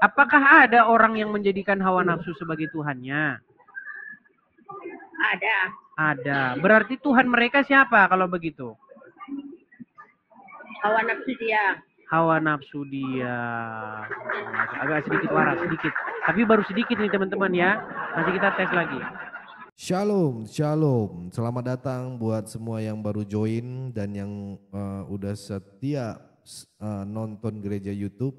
Apakah ada orang yang menjadikan hawa nafsu sebagai Tuhannya? Ada. Ada. Berarti Tuhan mereka siapa kalau begitu? Hawa nafsu dia. Hawa nafsu dia. Agak sedikit waras, sedikit. Tapi baru sedikit nih teman-teman ya. Nanti kita tes lagi. Shalom, shalom. Selamat datang buat semua yang baru join dan yang udah setia nonton gereja YouTube.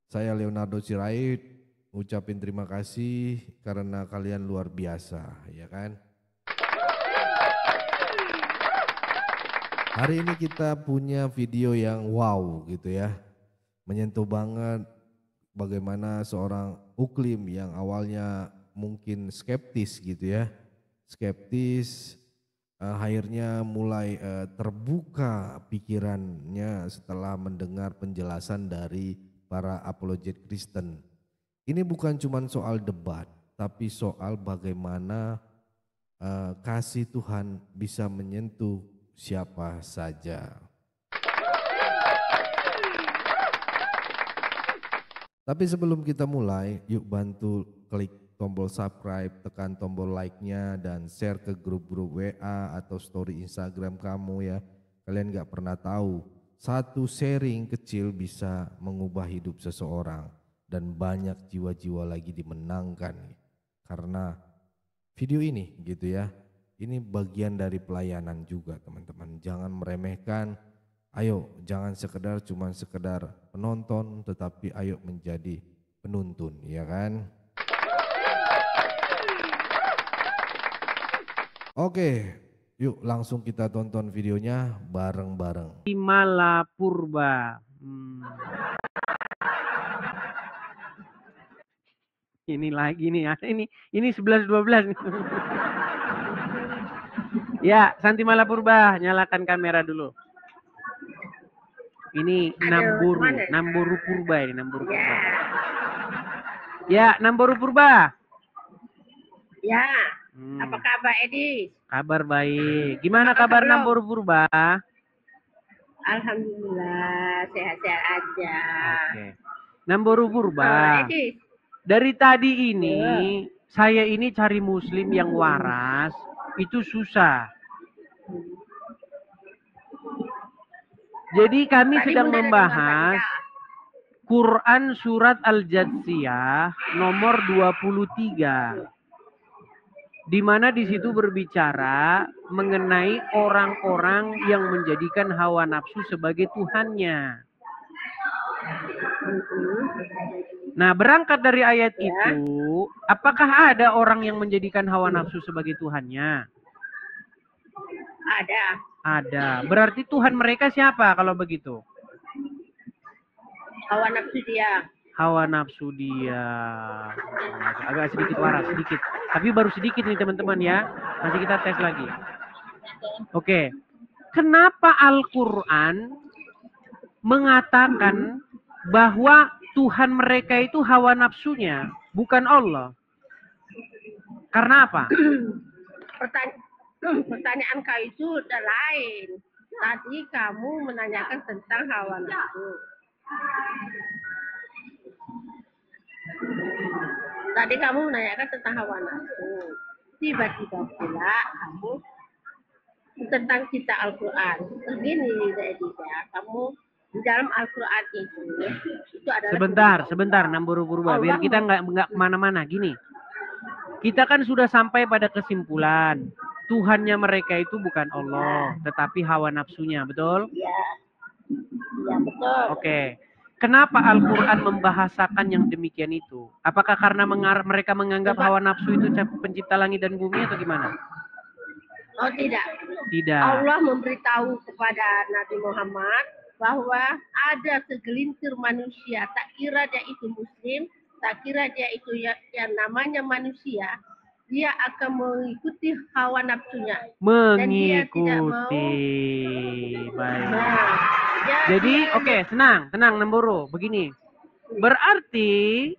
Saya Leonardo Sirait, ucapin terima kasih karena kalian luar biasa, ya kan? Hari ini kita punya video yang wow gitu ya. Menyentuh banget bagaimana seorang Uklim yang awalnya mungkin skeptis gitu ya. Skeptis akhirnya mulai terbuka pikirannya setelah mendengar penjelasan dari para apologet Kristen. Ini bukan cuma soal debat, tapi soal bagaimana kasih Tuhan bisa menyentuh siapa saja. Tapi sebelum kita mulai, yuk bantu klik tombol subscribe, tekan tombol like-nya dan share ke grup-grup WA atau story Instagram kamu ya. Kalian gak pernah tahu, satu sharing kecil bisa mengubah hidup seseorang dan banyak jiwa-jiwa lagi dimenangkan karena video ini gitu ya. Ini bagian dari pelayanan juga teman-teman. Jangan meremehkan. Ayo jangan sekedar penonton, tetapi ayo menjadi penuntun, ya kan? Oke, yuk langsung kita tonton videonya bareng-bareng. Malapurba. Ini lagi nih, ini 11-12. Ya, Santi Malapurba, nyalakan kamera dulu. Ini Namboru Purba ini, Namboru Purba. Ya, Namboru Purba. Ya. Apa kabar Edi? Kabar baik. Gimana kabar Namboru Purba? Alhamdulillah, sehat-sehat aja. Oke. Namboru Purba. Edi. Dari tadi ini, saya ini cari muslim yang waras, itu susah. Jadi kami sedang membahas Quran Surat Al-Jathiyah nomor 23. Di mana di situ berbicara mengenai orang-orang yang menjadikan hawa nafsu sebagai Tuhannya. Nah, berangkat dari ayat itu, apakah ada orang yang menjadikan hawa nafsu sebagai Tuhannya? Ada. Ada. Berarti Tuhan mereka siapa kalau begitu? Hawa nafsu dia. Hawa nafsu dia. Agak sedikit waras, sedikit. Tapi baru sedikit nih teman-teman ya. Nanti kita tes lagi. Oke. Kenapa Al-Quran mengatakan bahwa Tuhan mereka itu hawa nafsunya, bukan Allah? Karena apa? Pertanyaan kau itu udah lain. Tadi kamu menanyakan tentang hawa nafsu. Tadi kamu menanyakan tentang hawa nafsu. Tiba-tiba pula kamu tentang kitab Al-Quran. Begini, ya, kamu di dalam Al-Quran itu adalah sebentar Namboru Purba, biar kita nggak kemana-mana. Gini, kita kan sudah sampai pada kesimpulan Tuhannya mereka itu bukan Allah, tetapi hawa nafsunya, betul? Iya, ya, betul. Oke. Kenapa Al-Quran membahasakan yang demikian itu? Apakah karena mereka menganggap hawa nafsu itu pencipta langit dan bumi atau gimana? Oh tidak. Tidak. Allah memberitahu kepada Nabi Muhammad bahwa ada segelintir manusia, tak kira dia itu muslim, tak kira dia itu yang namanya manusia, dia akan mengikuti hawa nafsunya. Mengikuti. Baik. Jadi oke, tenang Namboru. Begini. Berarti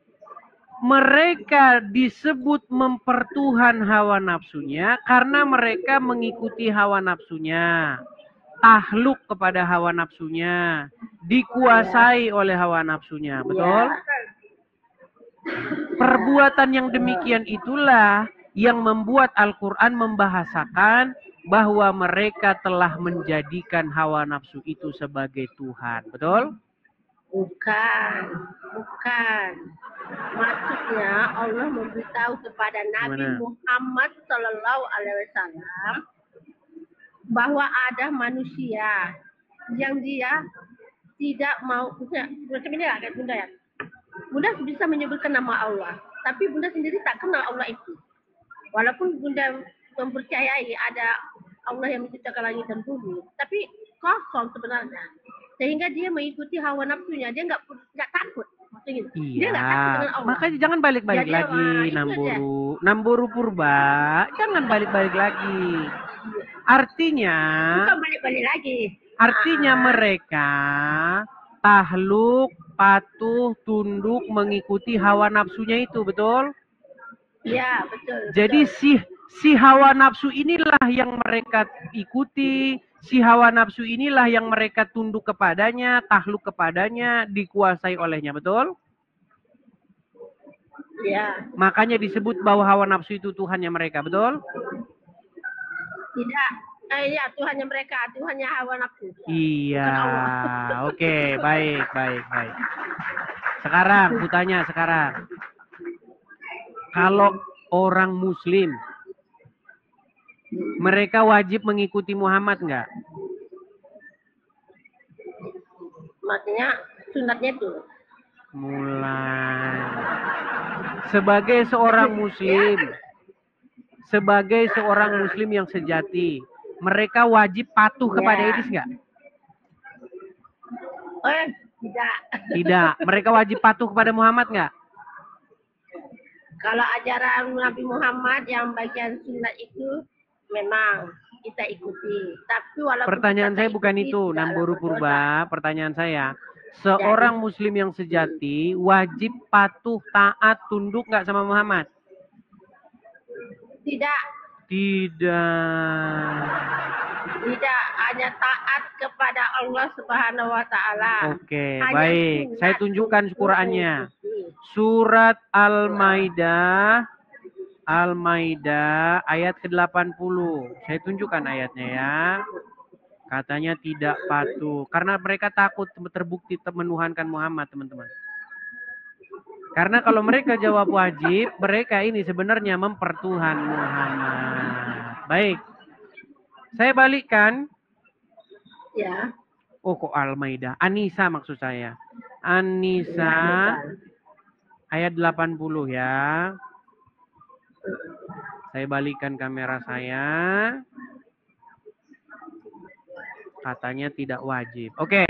mereka disebut mempertuhan hawa nafsunya karena mereka mengikuti hawa nafsunya. tahluk kepada hawa nafsunya, dikuasai oleh hawa nafsunya, betul? Perbuatan yang demikian itulah yang membuat Al-Quran membahasakan bahwa mereka telah menjadikan hawa nafsu itu sebagai Tuhan, betul? Bukan, bukan. Maksudnya Allah memberitahu kepada Nabi Muhammad Sallallahu Alaihi Wasallam bahwa ada manusia yang dia tidak mau, macam ini agak Bunda ya. Bunda bisa menyebutkan nama Allah, tapi Bunda sendiri tak kenal Allah itu. Walaupun Bunda mempercayai ada Allah yang menciptakan langit dan bumi, tapi kosong sebenarnya. Sehingga dia mengikuti hawa nafsunya, dia nggak takut. Maksudnya, iya, dia nggak takut dengan Allah. Makanya jangan balik-balik lagi, Namboru Purba, jangan balik-balik lagi. Artinya, bukan balik-balik lagi. Artinya mereka tahluk, patuh, tunduk, mengikuti hawa nafsunya itu, betul? Ya, betul. Jadi si hawa nafsu inilah yang mereka ikuti, si hawa nafsu inilah yang mereka tunduk kepadanya, tahluk kepadanya, dikuasai olehnya, betul? Ya. Makanya disebut bahwa hawa nafsu itu Tuhannya mereka, betul? Tidak. Iya, Tuhannya mereka, Tuhannya hawa nafsu. Iya, oke, baik. Sekarang, kutanya sekarang. Kalau orang Muslim, mereka wajib mengikuti Muhammad nggak? Maksudnya sunatnya itu. Mulai. Sebagai seorang Muslim yang sejati, mereka wajib patuh kepada Idris nggak? Tidak. Tidak. Mereka wajib patuh kepada Muhammad nggak? Kalau ajaran Nabi Muhammad yang bagian sunat itu memang kita ikuti. Tapi walaupun pertanyaan saya bukan itu, Namboru Purba. Pertanyaan saya, seorang Muslim yang sejati wajib patuh, taat, tunduk nggak sama Muhammad? Tidak. Tidak, hanya taat kepada Allah Subhanahu wa taala. Oke, baik. Saya tunjukkan Qur'annya. Surat Al-Maidah ayat ke-80. Saya tunjukkan ayatnya ya. Katanya tidak patuh karena mereka takut terbukti menuhankan Muhammad, teman-teman. Karena kalau mereka jawab wajib, mereka ini sebenarnya mempertuhan Muhammad. Baik. Saya balikkan. Ya. Oh, kok Al-Maidah? An-Nisa maksud saya. An-Nisa ayat 80 ya. Saya balikkan kamera saya. Katanya tidak wajib. Oke.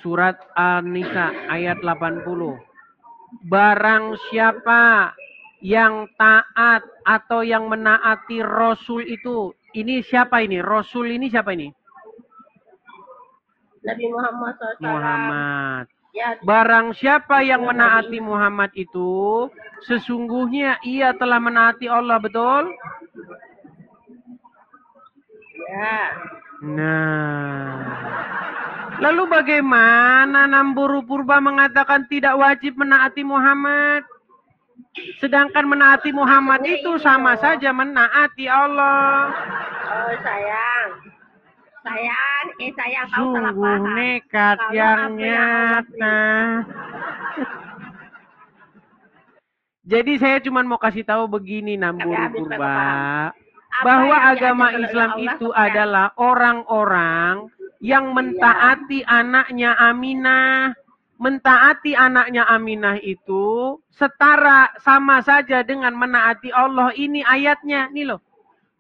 Surat An-Nisa ayat 80. Barang siapa yang taat atau yang menaati Rasul itu. Ini siapa ini? Rasul ini siapa ini? Nabi Muhammad SAW. Muhammad. Ya. Barang siapa yang menaati Muhammad itu, sesungguhnya ia telah menaati Allah, betul? Ya. Nah. Lalu bagaimana Namboru Purba mengatakan tidak wajib menaati Muhammad? Sedangkan menaati Muhammad itu sama saja menaati Allah. Oh sayang, kau salah Sungguh paham. nekat Kalau yang apa yang nyata. Jadi saya cuma mau kasih tahu begini Namboru Purba, bahwa agama Islam itu adalah orang-orang yang mentaati anaknya Aminah. Mentaati anaknya Aminah itu setara sama saja dengan menaati Allah. Ini ayatnya, nih loh.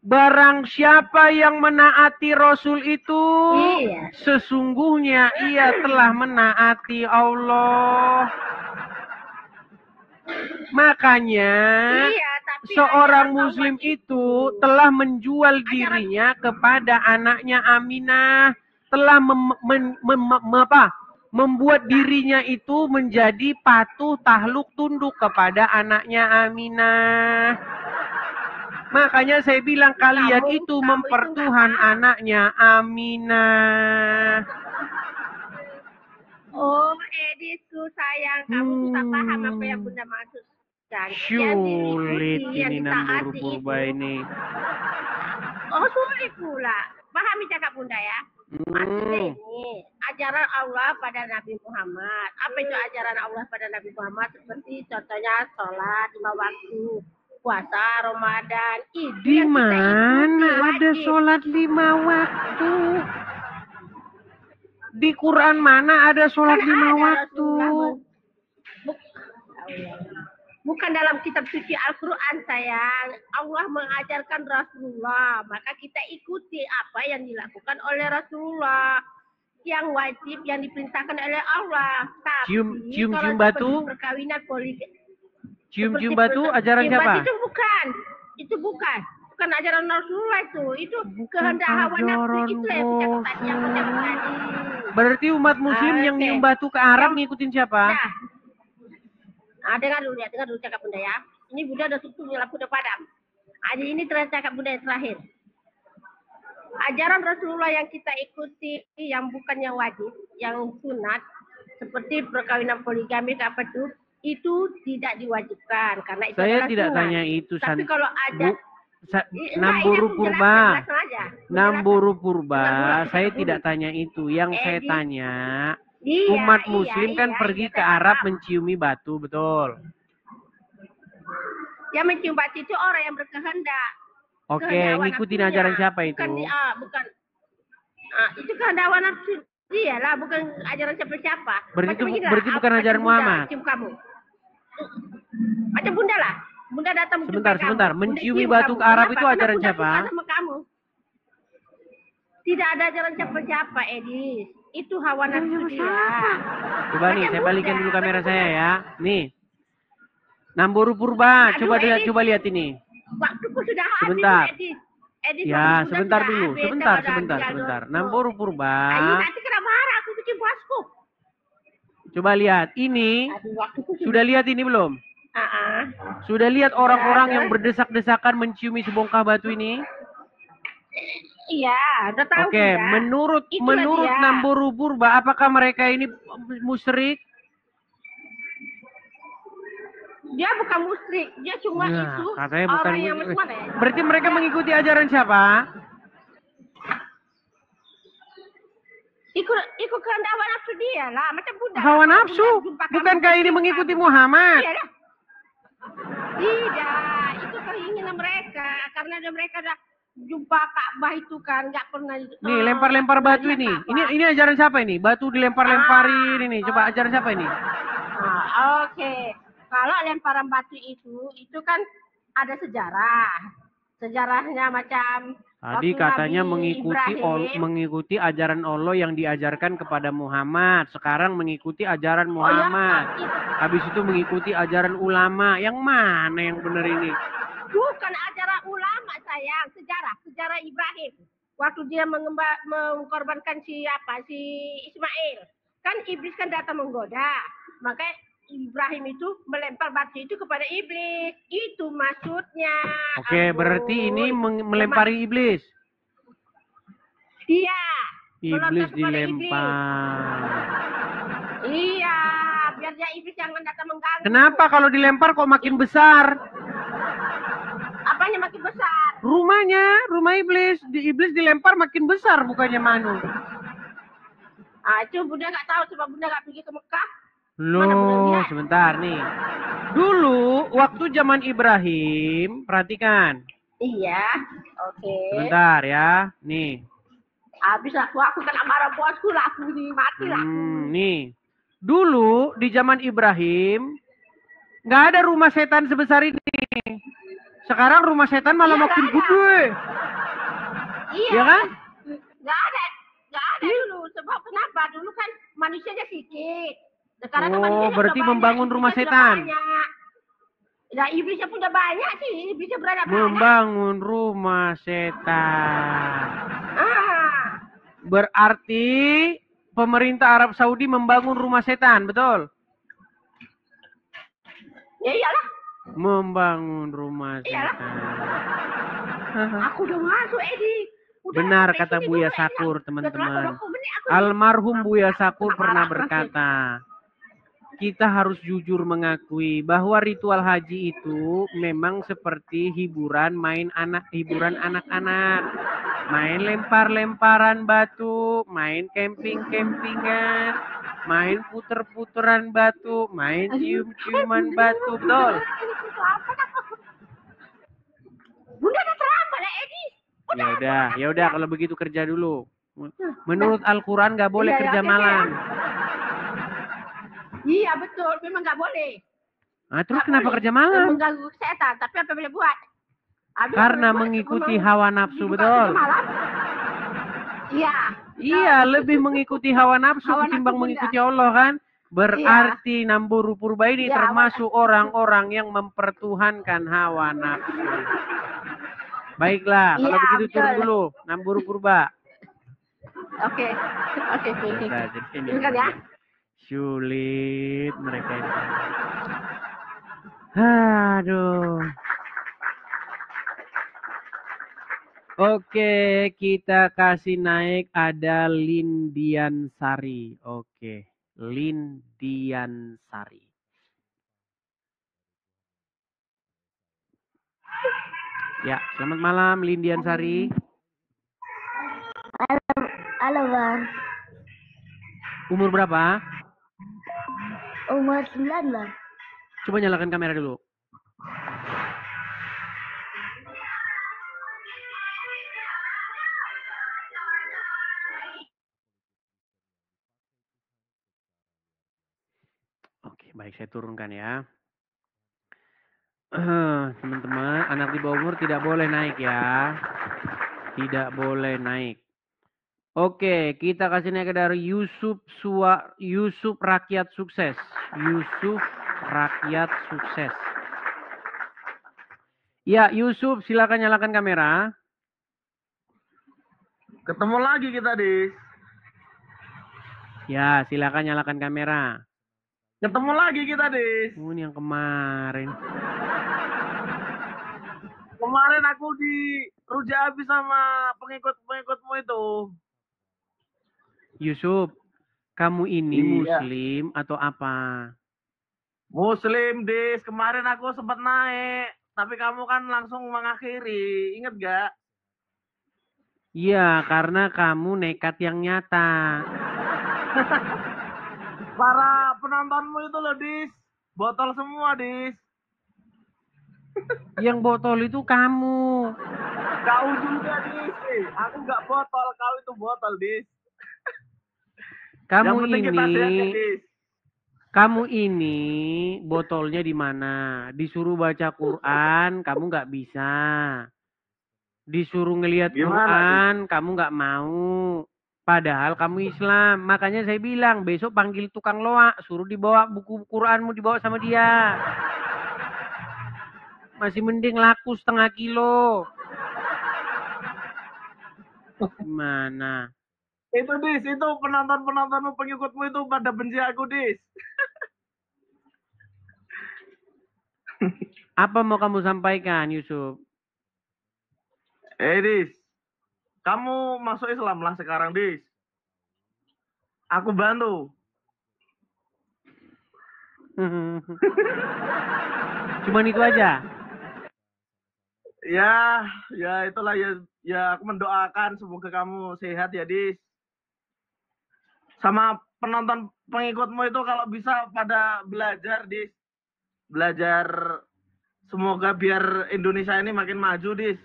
Barang siapa yang menaati Rasul itu, sesungguhnya ia telah menaati Allah. Makanya seorang Muslim itu telah menjual dirinya kepada anaknya Aminah, telah membuat dirinya itu menjadi patuh, tahluk, tunduk kepada anaknya Aminah. Makanya saya bilang kalian itu kamu mempertuhan nggak paham. anaknya Aminah. Oh, Edisku sayang, kamu susah paham apa yang Bunda maksudkan. Yang Sulit diikuti, yang ini ditaati Namburu itu. Purba ini. Oh, sulit pula. Pahami cakap Bunda ya. Maksudnya ini, ajaran Allah pada Nabi Muhammad. Apa itu ajaran Allah pada Nabi Muhammad? Seperti contohnya sholat 5 waktu, puasa Ramadan. Itu Di yang kita ikuti, mana ada wajib. sholat 5 waktu? Di Quran mana ada sholat Kan 5 ada waktu? Bukan dalam kitab suci Al-Quran, sayang. Allah mengajarkan Rasulullah. Maka kita ikuti apa yang dilakukan oleh Rasulullah. Yang wajib, yang diperintahkan oleh Allah. Tapi Cium-cium kalau batu? seperti perkawinan poligami. Cium-cium batu ajaran cium siapa? batu itu bukan. Itu bukan. Bukan ajaran Rasulullah itu. Itu kehendak hawa nafsu. Itu yang aku cakap tadi. Berarti umat muslim yang nyium batu ke Arab ngikutin siapa? Nah, dengar dulu cakap Bunda ya. Ini Bunda udah tutup, lampu udah padam. Jadi ini cakap Bunda yang terakhir. Ajaran Rasulullah yang kita ikuti, yang bukan yang wajib, yang sunat, seperti perkawinan poligami apa itu tidak diwajibkan karena itu Saya adalah tidak sunat. tanya itu. Tapi kalau ada Namburu Purba, Namburu Purba, saya tidak tanya itu. Yang saya tanya, umat muslim kan pergi ke Arab menciumi batu, betul? Yang mencium batu itu orang yang berkehendak. Oke, ngikutin ajaran siapa itu? Bukan. Itu kehendak hawa nafsu dia lah, bukan ajaran siapa-siapa. Berarti bukan ajaran Muhammad. Cium kamu. Macam Bunda lah. Bunda datang sebentar. Menciumi batu ke Arab itu ajaran siapa? Sama kamu. Tidak ada ajaran siapa-siapa, Edis. Itu hawa nafsu dia. Coba nih, saya balikin dulu kamera saya ya. Nih. Namburu Purba, coba lihat ini. Waktuku sudah habis, sebentar. Edis, ya, sebentar dulu. Sebentar. Namburu Purba. Nanti kena marah aku bikin bosku. Coba lihat. Ini. Sudah lihat ini belum? Sudah lihat orang-orang yang berdesak-desakan menciumi sebongkah batu ini? Iya, udah tahu. Oke, menurut Namburu Purba, apakah mereka ini musyrik? Dia bukan musyrik, dia cuma itu orang yang muslim. Berarti mereka mengikuti ajaran siapa? Ikut kehendak hawa nafsu dia lah, macam Bunda. Hawa nafsu? Bukankah ini mengikuti Muhammad? Iya, tidak, itu keinginan mereka karena mereka udah jumpa Ka'bah itu kan, nggak pernah. Nih, lempar-lempar batu ini. Ini ajaran siapa ini? Batu dilempar-lemparin ini. Coba ajaran siapa ini? Oke. Kalau lemparan batu itu kan ada sejarah. Sejarahnya macam tadi katanya mengikuti ajaran Allah yang diajarkan kepada Muhammad. Sekarang mengikuti ajaran Muhammad. Habis itu mengikuti ajaran ulama. Yang mana yang benar ini? Bukan ajaran ulama, sayang. Sejarah Ibrahim. Waktu dia mengkorbankan si Ismail. Kan iblis kan datang menggoda. Makanya Ibrahim itu melempar batu itu kepada iblis. Itu maksudnya. Oke, berarti ini melempari iblis. Iya. Iblis dilempar. Iya, biar dia iblis jangan datang mengganggu. Kenapa kalau dilempar kok makin besar? Apanya makin besar? Rumahnya, rumah iblis. Iblis dilempar makin besar bukannya manu. Itu Bunda nggak tahu sebab Bunda nggak pergi ke Mekah. Loh, sebentar nih. Dulu waktu zaman Ibrahim, perhatikan. Iya, oke. Sebentar ya, nih. Habis aku kena marah bosku lah, aku ini mati lah. Nih. Dulu di zaman Ibrahim, nggak ada rumah setan sebesar ini. Sekarang rumah setan malah makin gede. Iya. Ya kan? Nggak ada dulu. Sebab kenapa? Dulu kan manusianya sedikit. Sekarang berarti membangun rumah setan. Nah, iblisnya punya banyak sih, iblisnya berada-berada. Membangun rumah setan. Berarti pemerintah Arab Saudi membangun rumah setan, betul? Ya iyalah. Membangun rumah setan. Aku udah masuk, Edi. Udah, Benar sampai kata sini Buya dulu, Edi. Sakur, Udah teman-teman. 20 menit aku. Almarhum Buya Sakur pernah marah, berkata, kita harus jujur mengakui bahwa ritual haji itu memang seperti hiburan anak-anak. Main lempar-lemparan batu, main camping-campingan, main puter-puteran batu, main cium-ciuman batu, betul. Bunda udah terlambat lah, Edi. Ya udah kalau begitu kerja dulu. Menurut Al-Quran nggak boleh Iya, kerja oke, malam. Iya betul, memang nggak boleh. Nah, terus Nggak kenapa boleh. kerja malam? Mengganggu kesehatan, tapi apa boleh buat? Habis Karena boleh buat, mengikuti memang hawa nafsu, dibuka betul. kerja malam. Iya. Iya, lebih mengikuti hawa nafsu Hawa nafsu, ketimbang Bunda. mengikuti Allah kan. Berarti Namburu Purba ini Iya, termasuk orang-orang yang mempertuhankan hawa nafsu. Baiklah, kalau Iya, begitu turun betul. dulu, Namburu Purba. Oke. Bisa, jadi ini. Dengar ya. Sulit mereka ini. Aduh. Oke, kita kasih naik ada Lindian Sari. Oke, Lindian Sari. Ya, selamat malam Lindian Sari. Halo Bang, Umur berapa? umur 9 Bang. Coba nyalakan kamera dulu. Oke, baik saya turunkan ya. Teman-teman, anak di bawah umur tidak boleh naik ya. Tidak boleh naik. Oke, kita kasih naik dari Yusuf Rakyat Sukses. Yusuf Rakyat Sukses. Ya, Yusuf, silakan nyalakan kamera. Ketemu lagi kita, Dis. Ya, silakan nyalakan kamera. Ketemu lagi kita, Dis. Ini yang kemarin. Kemarin aku diruja habis sama pengikut-pengikutmu itu. Yusuf, kamu ini Iya. Muslim atau apa? Muslim, Dis. Kemarin aku sempat naik. Tapi kamu kan langsung mengakhiri. Ingat gak? Iya, karena kamu nekat yang nyata. Para penontonmu itu loh, Dis. Botol semua, Dis. Yang botol itu kamu. Kau juga, Dis. Aku gak botol, kau itu botol, Dis. Yang Kamu penting kita sehat ya, ini, Dis. kamu ini botolnya di mana? Disuruh baca Quran, kamu nggak bisa. Disuruh ngelihat Gimana, Quran, kamu nggak mau. Padahal kamu Islam. Makanya saya bilang besok panggil tukang loak, suruh dibawa buku Quranmu dibawa sama dia. Masih mending laku 0,5 kilo. Gimana? Itu, Dis. Itu penonton-penontonmu, pengikutmu itu pada benci aku, Dis. Apa mau kamu sampaikan, Yusuf? Dis. Kamu masuk Islam lah sekarang, Dis. Aku bantu. Cuman itu aja. Ya itulah ya aku mendoakan semoga kamu sehat ya, Dis. Sama penonton pengikutmu itu kalau bisa pada belajar, Dis. Belajar semoga biar Indonesia ini makin maju, Dis.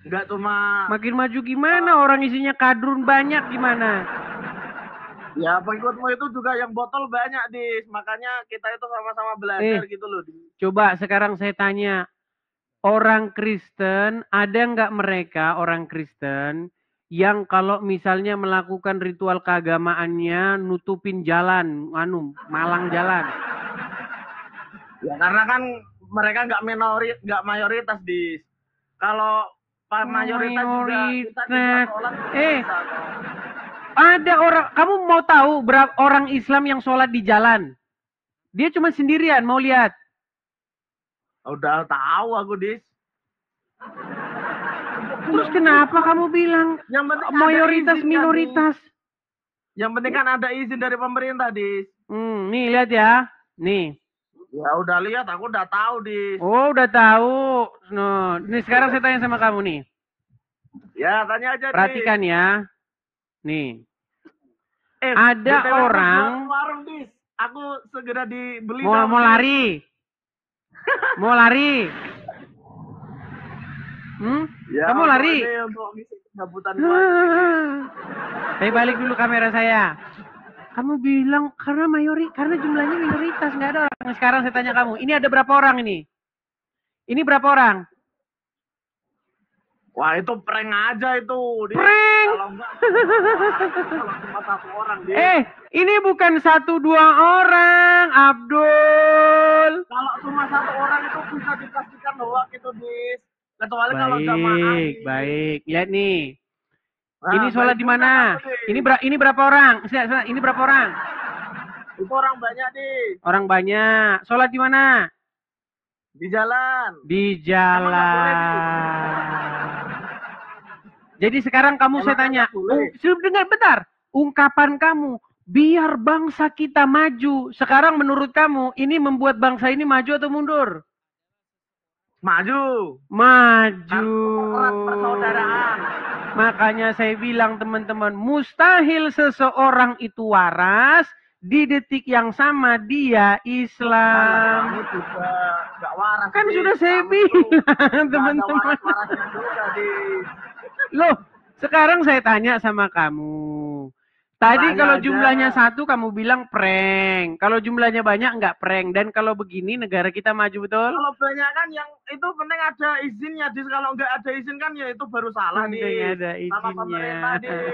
Enggak cuma Makin maju gimana? Orang isinya kadrun banyak gimana? ya pengikutmu itu juga yang botol banyak, Dis. Makanya kita itu sama-sama belajar gitu loh, Dis. Coba sekarang saya tanya, orang Kristen, ada nggak mereka orang Kristen yang kalau misalnya melakukan ritual keagamaannya nutupin jalan, malang jalan? Ya karena kan mereka nggak mayoritas, Dis. Kalau mayoritas juga kita sholat bisa. Ada orang, kamu mau tahu berapa orang Islam yang sholat di jalan? Dia cuma sendirian, mau lihat? Udah tahu aku, Dis. Terus kenapa kamu bilang Yang penting ada mayoritas izin kan, minoritas? Dis. Yang penting kan ada izin dari pemerintah, Dis. Nih lihat ya. Nih. Ya udah lihat, aku udah tahu, Dis. Oh, udah tahu. No, ini sekarang saya tanya sama kamu nih. Ya, tanya aja, Dis. Perhatikan ya. Nih. Ada Ada orang warung, Dis. Aku segera dibeli. mau lari. Mau lari. Ya, Kamu lari. Untuk ngisi kegabutan gua. Saya balik dulu kamera saya. Kamu bilang karena jumlahnya minoritas, nggak ada orang. Sekarang saya tanya kamu, ini ada berapa orang ini? Ini berapa orang? Wah, itu prank aja itu. Dis. Prank? Kalau enggak, kalau cuma satu orang, Dis. Ini bukan 1-2 orang, Abdul. Kalau cuma satu orang itu bisa dipastikan bahwa itu, Dis. Kecuali kalau jamaah. Baik. Lihat nih. Nah, Ini sholat di mana? Ini berapa orang? Ini berapa orang? Itu orang banyak, Dis. Orang banyak. Sholat di mana? Di jalan. Di jalan. Jadi sekarang kamu saya tanya, dengar bentar. Ungkapan kamu, biar bangsa kita maju. Sekarang menurut kamu, ini membuat bangsa ini maju atau mundur? Maju. Maju. Erat persaudaraan. Makanya saya bilang teman-teman, mustahil seseorang itu waras, di detik yang sama dia Islam. Kamu juga gak waras. Kan sudah saya bilang teman-teman. Loh, sekarang saya tanya sama kamu. Tadi Tanya kalau aja. jumlahnya 1 kamu bilang prank. Kalau jumlahnya banyak nggak prank. Dan kalau begini negara kita maju betul? Kalau banyak kan yang itu penting ada izinnya, Dis. Kalau nggak ada izin kan ya itu baru salah, Dis. Penting ada Sama izinnya. pemerintah, Dis.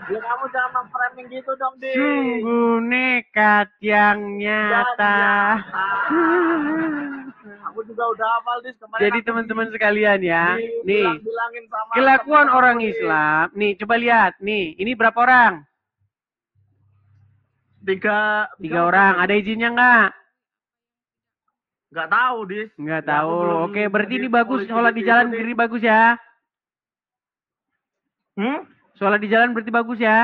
Ya kamu jangan memframing gitu dong, Dis. Sungguh nekat yang nyata. Aku juga udah hafal, Dis. Kemarin Jadi aku teman-teman sekalian ya, nih bilangin sama kelakuan temen-temen orang aku, Dis. Islam. Nih coba lihat, nih ini berapa orang? Tiga orang. Ada izinnya nggak? Nggak tahu, Dis. Nggak Ya, aku tahu. belum Oke, berarti jadi ini bagus. polisi Sholat di gitu, jalan Dis. diri bagus ya. Sholat di jalan berarti bagus ya.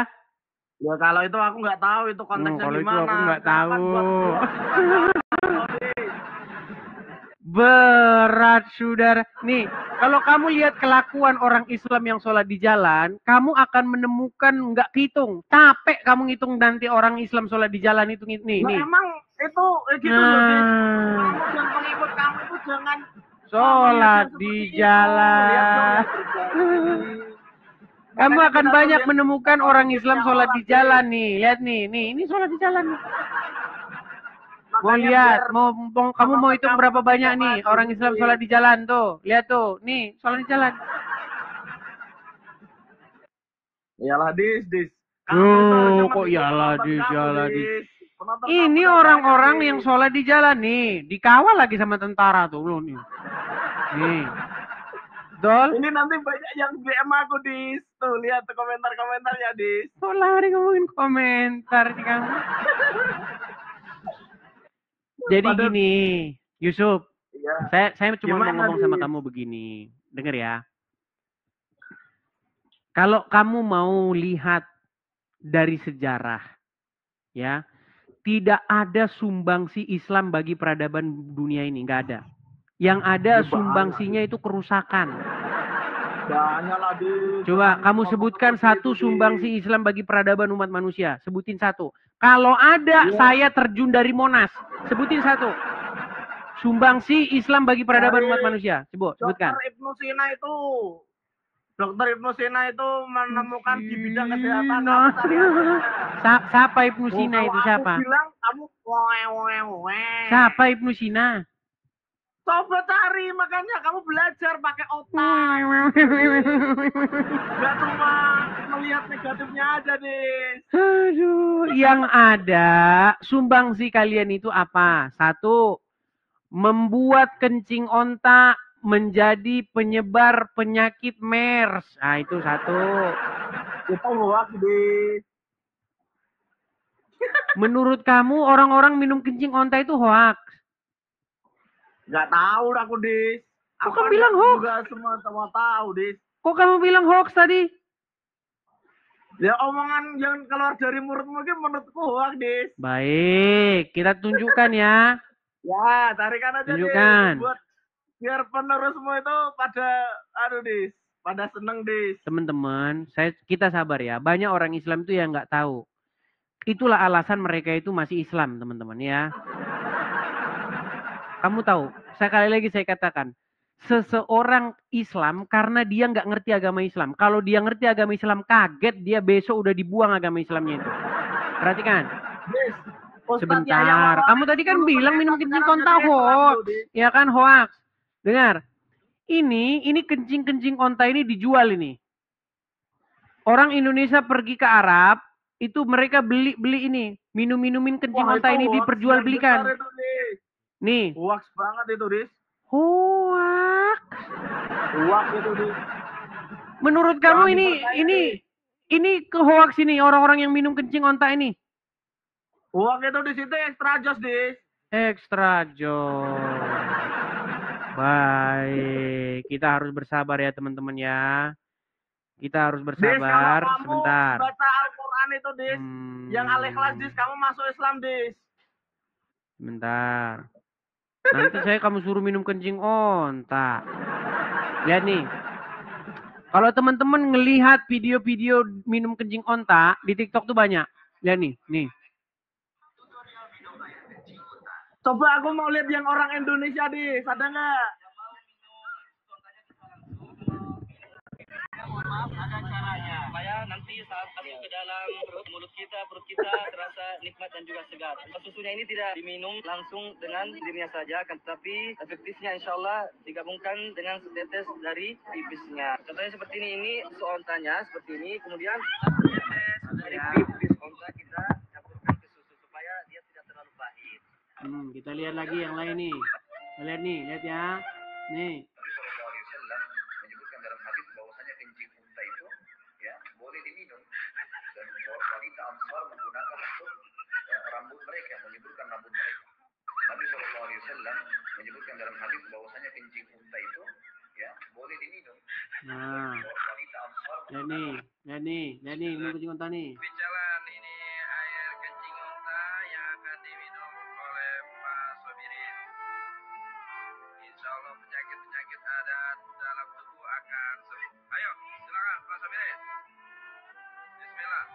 Ya kalau itu aku nggak tahu itu konteksnya Kalau itu gimana. aku nggak Kan tahu. buat Berat saudara. Nih, kalau kamu lihat kelakuan orang Islam yang sholat di jalan, kamu akan menemukan nggak hitung. Capek kamu ngitung nanti orang Islam sholat di jalan itu nih. Nah, Nih. emang itu gitu loh, Dis. Kamu dan pengikut kamu itu jangan Sholat di jalan. Kamu akan banyak menemukan orang Islam sholat di jalan nih. Lihat nih, ini sholat di jalan nih. Mau lihat, kamu mau hitung berapa banyak nih orang Islam sholat di jalan tuh. Lihat tuh, nih sholat di jalan. Iyalah, Dis. Oh, kok iyalah, Dis. Ini orang-orang yang sholat di jalan nih, dikawal lagi sama tentara tuh loh nih. Nih. Dol. Ini nanti banyak yang DM aku, Dis. Tuh, lihat tuh komentar-komentarnya, Dis. Kok lari ngomongin komentar sih kamu? Jadi gini, Yusuf. Ya. Saya cuma mau ngomong sama kamu begini. Dengar ya. Kalau kamu mau lihat dari sejarah, ya, tidak ada sumbangsi Islam bagi peradaban dunia ini, nggak ada. Yang ada sumbangsinya itu kerusakan. Banyak lah, Dis. Coba kamu sebutkan satu sumbangsi Islam bagi peradaban umat manusia. Sebutin satu. Kalau ada, saya terjun dari Monas. Sebutin satu. Sumbangsi Islam bagi peradaban umat manusia. Sebutkan. Dokter Ibnu Sina itu menemukan di bidang kesehatan. Siapa Ibnu Sina itu siapa? Aku bilang kamu Siapa Ibnu Sina? Coba cari, makanya kamu belajar pakai otak. Gak cuma melihat negatifnya aja, Dis. Aduh, yang ada sumbangsi kalian itu apa? Satu, membuat kencing onta menjadi penyebar penyakit MERS. Nah, itu satu. Itu hoax, Dis. Menurut kamu orang-orang minum kencing onta itu hoax? Gak tahu aku, Dis. Kok kamu bilang hoax? Juga semua tahu, Dis. Kok kamu bilang hoax tadi? Ya omongan yang keluar dari mulutmu mungkin menurutku hoax, Dis. Baik, kita tunjukkan ya. Ya, tarikan aja, Tunjukkan. Dis. Buat biar penerusmu itu pada Dis, pada seneng, Dis. Teman-teman, kita sabar ya. Banyak orang Islam itu yang nggak tahu. Itulah alasan mereka itu masih Islam, teman-teman ya. Kamu tahu, sekali lagi saya katakan, seseorang Islam karena dia nggak ngerti agama Islam. Kalau dia ngerti agama Islam, kaget dia besok udah dibuang agama Islamnya itu. Perhatikan. Dis, Sebentar. Kamu tadi kan bilang minum kencing onta hoax. Ya kan hoax. Dengar. Ini kencing-kencing onta ini dijual ini. Orang Indonesia pergi ke Arab, itu mereka beli ini, minumin kencing onta ini diperjualbelikan. Nih. Hoax banget itu, Dis. Hoax. Hoax itu, Dis. Menurut kamu ini ke hoax ini orang-orang yang minum kencing onta ini? Hoax itu di situ extra jos, Dis. Extra jos. Baik, kita harus bersabar ya teman-teman ya. Kita harus bersabar. Dis, kalau sebentar. Kamu baca Al-Quran itu, Dis. Yang al-ikhlas, Dis, kamu masuk Islam, Dis. Sebentar. Nanti kamu suruh minum kencing onta. Lihat nih. Kalau teman-teman ngelihat video-video minum kencing onta di TikTok tuh banyak. Lihat nih, nih. Coba aku mau lihat yang orang Indonesia, Dis. Ada nggak? Maaf, ada caranya. Supaya nanti saat masuk ke dalam mulut kita terasa nikmat dan juga segar. Susunya ini tidak diminum langsung dengan dirinya saja, tetapi efektifnya insya Allah digabungkan dengan setetes dari pipisnya. Contohnya seperti ini susu ontanya seperti ini, kemudian setetes dari pipis onta kita campurkan ke susu supaya dia tidak terlalu pahit. Kita lihat lagi yang lain nih. Kita lihat nih, lihat ya. Nih. Rambut mereka, menyebutkan rambut mereka. Nabi SAW menyebutkan dalam hadis bahwasanya kencing unta itu ya boleh diminum. Nah, lihat nih, minum kencing unta nih. Jalan ini air kencing unta yang akan diminum oleh Pak Sobirin. Insya Allah penyakit-penyakit ada dalam tubuh akan sembuh. Ayo, silakan Pak Sobirin. Bismillah.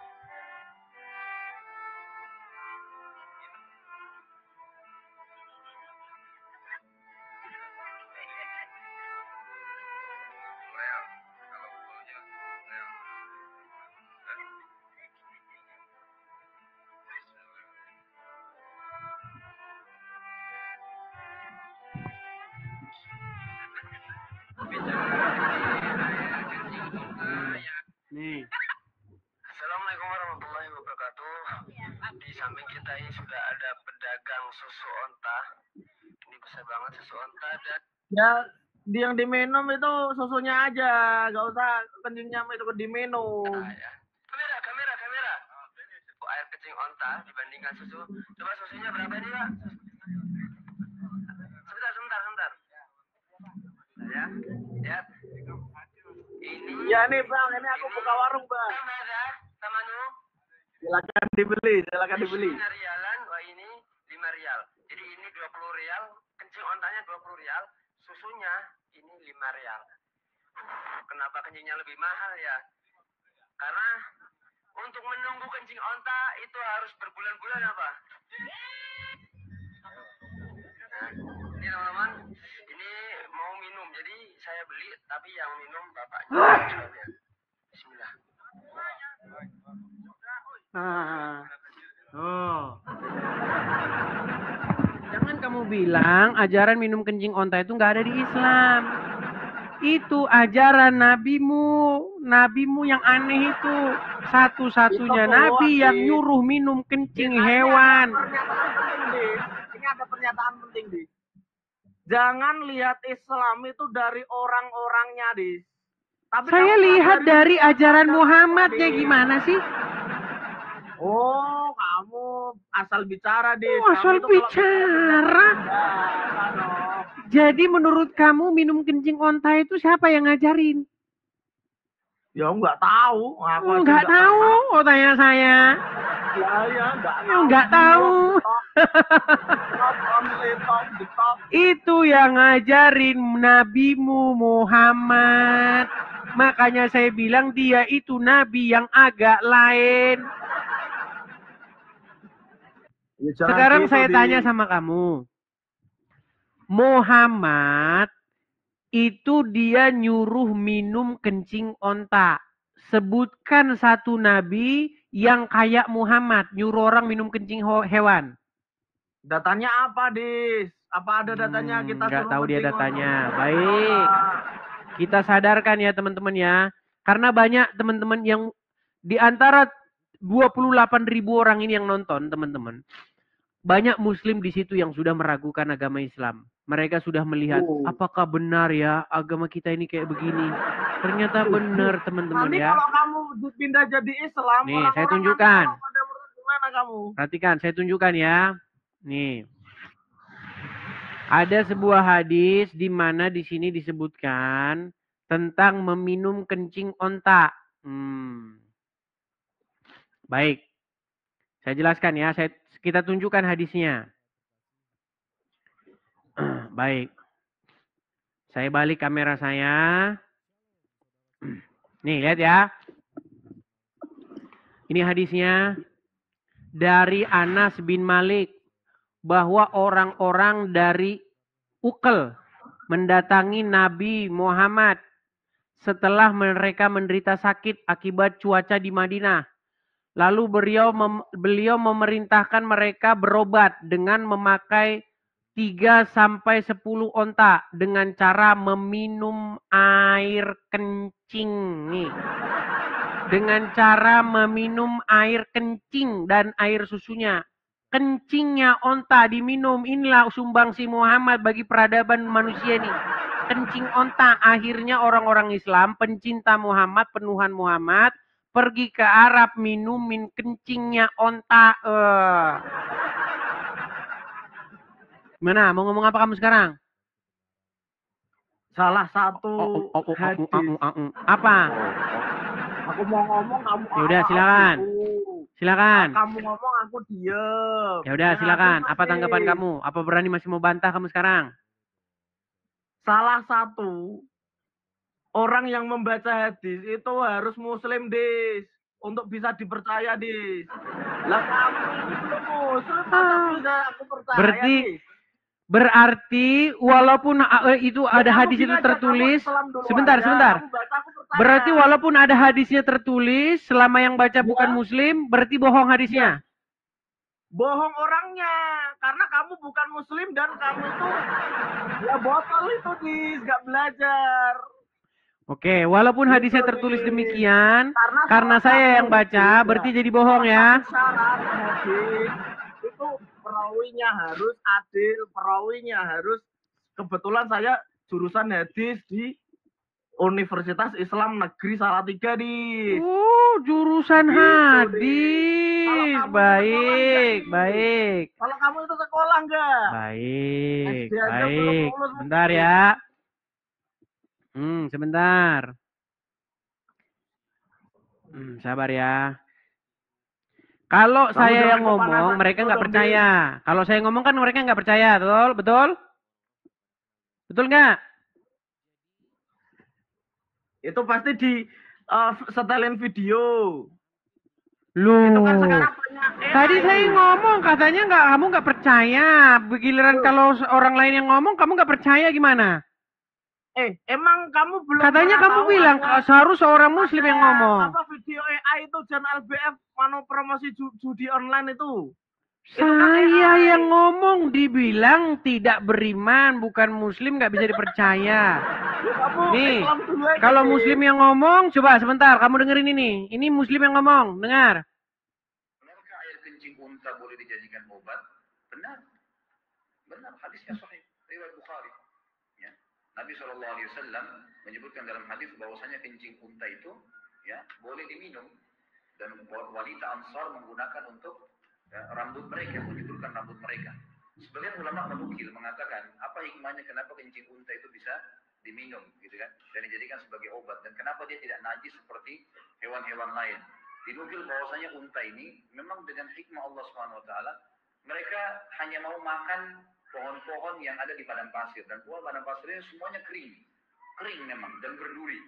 Real, kalau bulunya real. Nih. Assalamualaikum warahmatullahi wabarakatuh. Di samping kita ini sudah ada pedagang susu onta. Ini besar banget susu onta dan Ya, yang diminum itu susunya aja, nggak usah kencingnya itu diminum. ya. Kamera. Air kencing onta dibandingkan susu. Coba susunya berapa nih, Pak? Sebentar. Ya. Lihat. Ini. Ya nih Bang, ini aku buka warung Bang. Sama Nu. Silakan dibeli. Ini rialan, wah ini 5 rial. Jadi ini 20 rial, kencing ontanya 20 rial, susunya ini 5 rial. Kenapa kencingnya lebih mahal ya? Karena untuk menunggu kencing onta itu harus berbulan-bulan apa? Nah, ini teman-teman, ini mau minum, jadi saya beli, tapi yang minum bapaknya. Bismillah. Jangan kamu bilang ajaran minum kencing onta itu nggak ada di Islam. Itu ajaran nabimu yang aneh itu. Satu-satunya Itu nabi hoax, yang Dis. nyuruh minum kencing hewan. Ini ada pernyataan penting, Dis. Jangan lihat Islam itu dari orang-orangnya, Dis. Tapi Saya kamu lihat pelajari dari Islam ajaran dari Muhammadnya Dis. gimana sih? Oh, kamu asal bicara, Dis. Oh, Kamu asal itu kalau bicara. bicara, Jadi menurut kamu minum kencing onta itu siapa yang ngajarin? Ya nggak tahu. Aku aja Nggak tahu. Oh tanya saya. Ya nggak Ya, tahu. nggak tahu. Itu yang ngajarin Nabimu Muhammad. Makanya saya bilang dia itu nabi yang agak lain. Ya, jangan Sekarang gitu, saya Di. tanya sama kamu. Muhammad itu dia nyuruh minum kencing onta. Sebutkan satu nabi yang kayak Muhammad nyuruh orang minum kencing hewan. Datanya apa, Dis? Apa ada datanya kita Nggak suruh tahu dia kencing datanya. onta? Baik. Kita sadarkan ya teman-teman ya. Karena banyak teman-teman yang di antara 28.000 orang ini yang nonton teman-teman. Banyak muslim di situ yang sudah meragukan agama Islam. Mereka sudah melihat apakah benar ya agama kita ini kayak begini. Ternyata benar teman-teman Nanti ya. kalau kamu pindah jadi Islam, Nih, orang-orang saya tunjukkan. nanti kalau pada menurut gimana kamu? Perhatikan, saya tunjukkan ya. Nih. Ada sebuah hadis di mana di sini disebutkan tentang meminum kencing onta. Baik. Saya jelaskan ya, kita tunjukkan hadisnya. Baik. Saya balik kamera saya. Nih, lihat ya. Ini hadisnya dari Anas bin Malik. Bahwa orang-orang dari Uqal mendatangi Nabi Muhammad setelah mereka menderita sakit akibat cuaca di Madinah. Lalu beliau memerintahkan mereka berobat dengan memakai 3-10 onta dengan cara meminum air kencing nih. Dengan cara meminum air kencing dan air susunya. Kencingnya onta diminum, inilah sumbangsi Muhammad bagi peradaban manusia nih. Kencing onta, akhirnya orang-orang Islam pencinta Muhammad, penuhan Muhammad pergi ke Arab minumin kencingnya onta. Gimana? Mau ngomong apa kamu sekarang? Salah satu hadis. Apa? Aku mau ngomong kamu. Ya udah silakan. Silakan. Kamu ngomong aku diem. Ya udah silakan. Apa tanggapan kamu? Apa berani masih mau bantah kamu sekarang? Salah satu orang yang membaca hadis itu harus muslim, Dis. Untuk bisa dipercaya, Dis. Lah kamu ini belum muslim, masa bisa aku percaya, Dis? Berarti walaupun itu ada hadis itu tertulis, sebentar. Berarti walaupun ada hadisnya tertulis, selama yang baca bukan muslim, berarti bohong hadisnya. Bohong orangnya, karena kamu bukan muslim dan kamu itu ya botol itu, Dis, gak belajar. Oke, walaupun hadisnya tertulis demikian, karena saya yang baca, berarti jadi bohong ya. Syarat hadis itu perawinya harus adil, perawinya harus, kebetulan saya jurusan hadis di Universitas Islam Negeri Salatiga, Dis. Jurusan gitu, hadis. Baik. Kalau kamu itu sekolah enggak? Baik. Bentar ya. Sebentar. Sabar ya. Kalau saya yang ngomong, mereka nggak percaya. Kalau saya ngomong kan mereka nggak percaya, betul? Betul nggak? Itu pasti di setelin video. Loh. Itu kan sekarang banyak. Tadi saya ngomong katanya kamu nggak percaya. Giliran kalau orang lain yang ngomong kamu nggak percaya gimana? Emang kamu belum? Katanya kamu bilang seharusnya seorang muslim yang ngomong. Apa video AI itu Jan LBF mano promosi judi online itu? Saya yang ngomong dibilang tidak beriman, bukan muslim, nggak bisa dipercaya. Nih, kalau muslim yang ngomong, coba sebentar, kamu dengerin ini. Ini muslim yang ngomong, dengar. Benarkah air kencing unta boleh dijadikan obat? Benar, hadisnya sahih, riwayat Bukhari. Ya. Nabi SAW menyebutkan dalam hadis bahwasanya kencing unta itu ya boleh diminum dan wanita Ansar menggunakan untuk rambut mereka, menyuburkan rambut mereka. Sebagian ulama menukil mengatakan apa hikmahnya kenapa kencing unta itu bisa diminum, gitu kan, dan dijadikan sebagai obat, dan kenapa dia tidak najis seperti hewan-hewan lain. Dinukil bahwasanya unta ini memang dengan hikmah Allah SWT, mereka hanya mau makan pohon-pohon yang ada di padang pasir, dan pohon padang pasir ini semuanya kering memang dan berduri.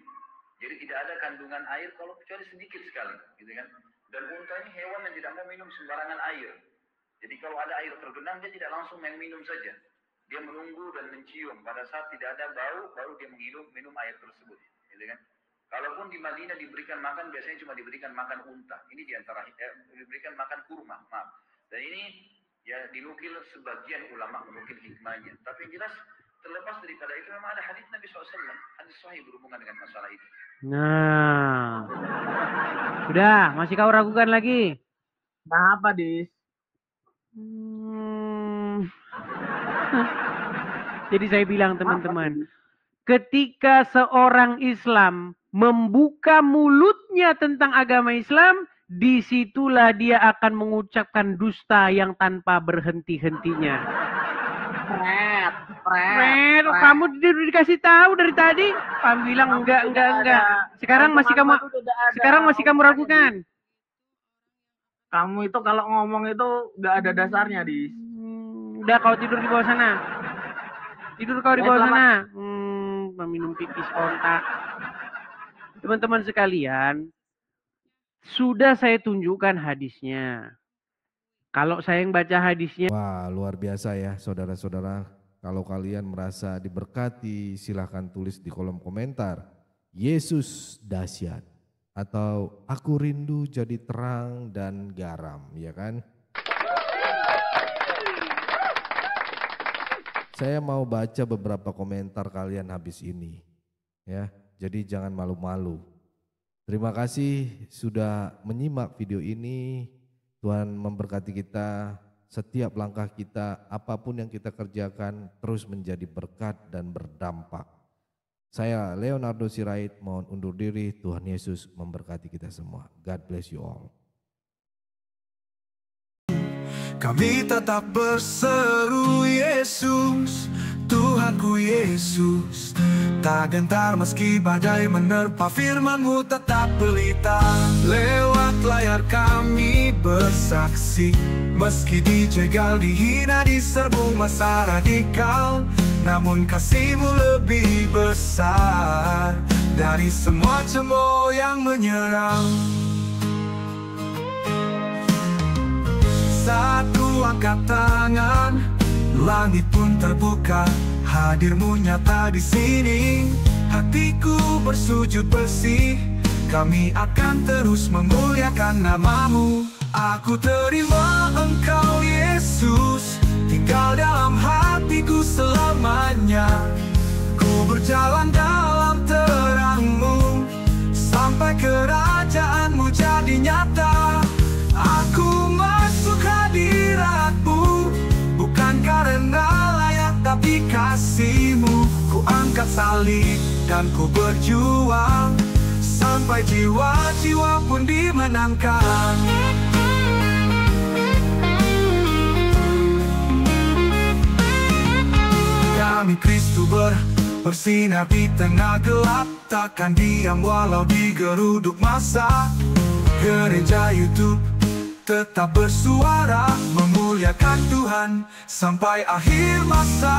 Jadi tidak ada kandungan air kalau kecuali sedikit sekali, gitu kan. Dan unta ini hewan yang tidak mau minum sembarangan air. Jadi kalau ada air tergenang, dia tidak langsung main minum saja. Dia menunggu dan mencium. Pada saat tidak ada bau, baru dia minum air tersebut. Gitu kan? Kalaupun di Madinah diberikan makan, biasanya cuma diberikan makan unta. Ini diantara diberikan makan kurma, maaf. Dan ini ya dinukil sebagian ulama menukil hikmahnya. Tapi yang jelas terlepas daripada itu memang ada hadis Nabi SAW, hadis sahih berhubungan dengan masalah itu. Nah, sudah, masih kau ragukan lagi? Nah, apa, Dis? Jadi saya bilang teman-teman, ketika seorang Islam membuka mulutnya tentang agama Islam, disitulah dia akan mengucapkan dusta yang tanpa berhenti-hentinya. Fred, kamu dikasih tahu dari tadi. Kamu bilang enggak. Sekarang masih kamu ragukan. Kamu itu kalau ngomong itu nggak ada dasarnya, Dis. Udah, kau tidur di bawah sana. Tidur kau di bawah sana. Meminum pipis onta. Teman-teman sekalian, sudah saya tunjukkan hadisnya. Kalau saya yang baca hadisnya. Wah, luar biasa ya saudara-saudara. Kalau kalian merasa diberkati, silahkan tulis di kolom komentar. Yesus dahsyat. Atau aku rindu jadi terang dan garam, ya kan? Saya mau baca beberapa komentar kalian habis ini, ya. Jadi jangan malu-malu. Terima kasih sudah menyimak video ini. Tuhan memberkati kita, setiap langkah kita, apapun yang kita kerjakan terus menjadi berkat dan berdampak. Saya Leonardo Sirait mohon undur diri. Tuhan Yesus memberkati kita semua. God bless you all. Kami tetap berseru Yesus, Tuhanku Yesus. Tak gentar meski badai menerpa, firman-Mu tetap pelita. Lewat layar kami bersaksi, meski dijegal, dihina, diserbu masa radikal, namun kasih-Mu lebih besar dari semua cemooh yang menyerang. Saat ku angkat tangan, langit pun terbuka, hadir-Mu nyata di sini. Hatiku bersujud bersih, kami akan terus memuliakan nama-Mu. Aku terima Engkau Yesus, tinggal dalam hatiku selamanya. Ku berjalan dalam terang-Mu, sampai kerajaan-Mu jadi nyata. Aku masuk hadirat-Mu, bukan karena layak tapi kasih-Mu. Ku angkat salib dan ku berjuang, sampai jiwa-jiwa pun dimenangkan. Kami Kristus bersinar di tengah gelap, takkan diam walau digeruduk masa. Gereja YouTube tetap bersuara, memuliakan Tuhan sampai akhir masa.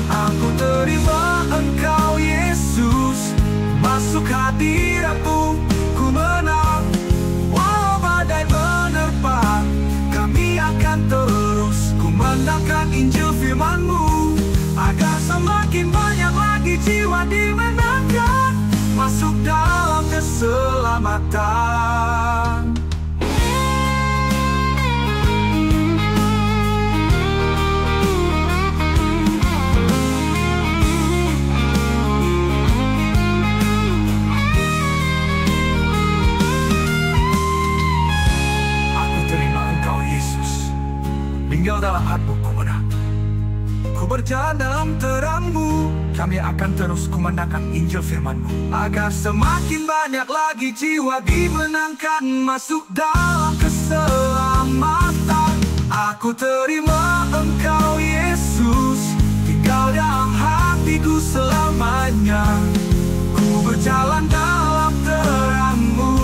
Aku terima Engkau Yesus, masuk hadirat-Mu, ku menang. Walau badai menerpa, kami akan terus kumandangkan Injil firman-Mu, agar semakin banyak lagi jiwa dimenangkan, masuk dalam keselamatan. Tinggal dalam hatimu ku menang. Ku berjalan dalam terang-Mu, kami akan terus kumandangkan Injil firman-Mu, agar semakin banyak lagi jiwa dimenangkan, masuk dalam keselamatan. Aku terima Engkau Yesus, tinggal dalam hatiku selamanya. Ku berjalan dalam terang-Mu,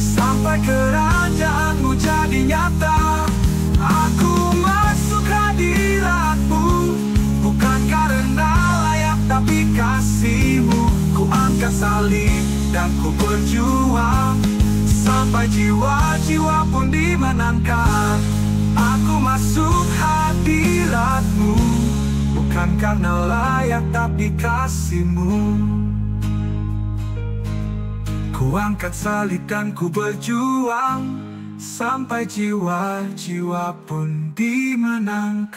sampai kerajaan-Mu jadi nyata. Aku masuk hadirat-Mu, bukan karena layak tapi kasih-Mu. Ku angkat salib dan ku berjuang, sampai jiwa-jiwa pun dimenangkan. Aku masuk hadirat-Mu, bukan karena layak tapi kasih-Mu. Ku angkat salib dan ku berjuang, sampai jiwa-jiwa pun dimenangkan.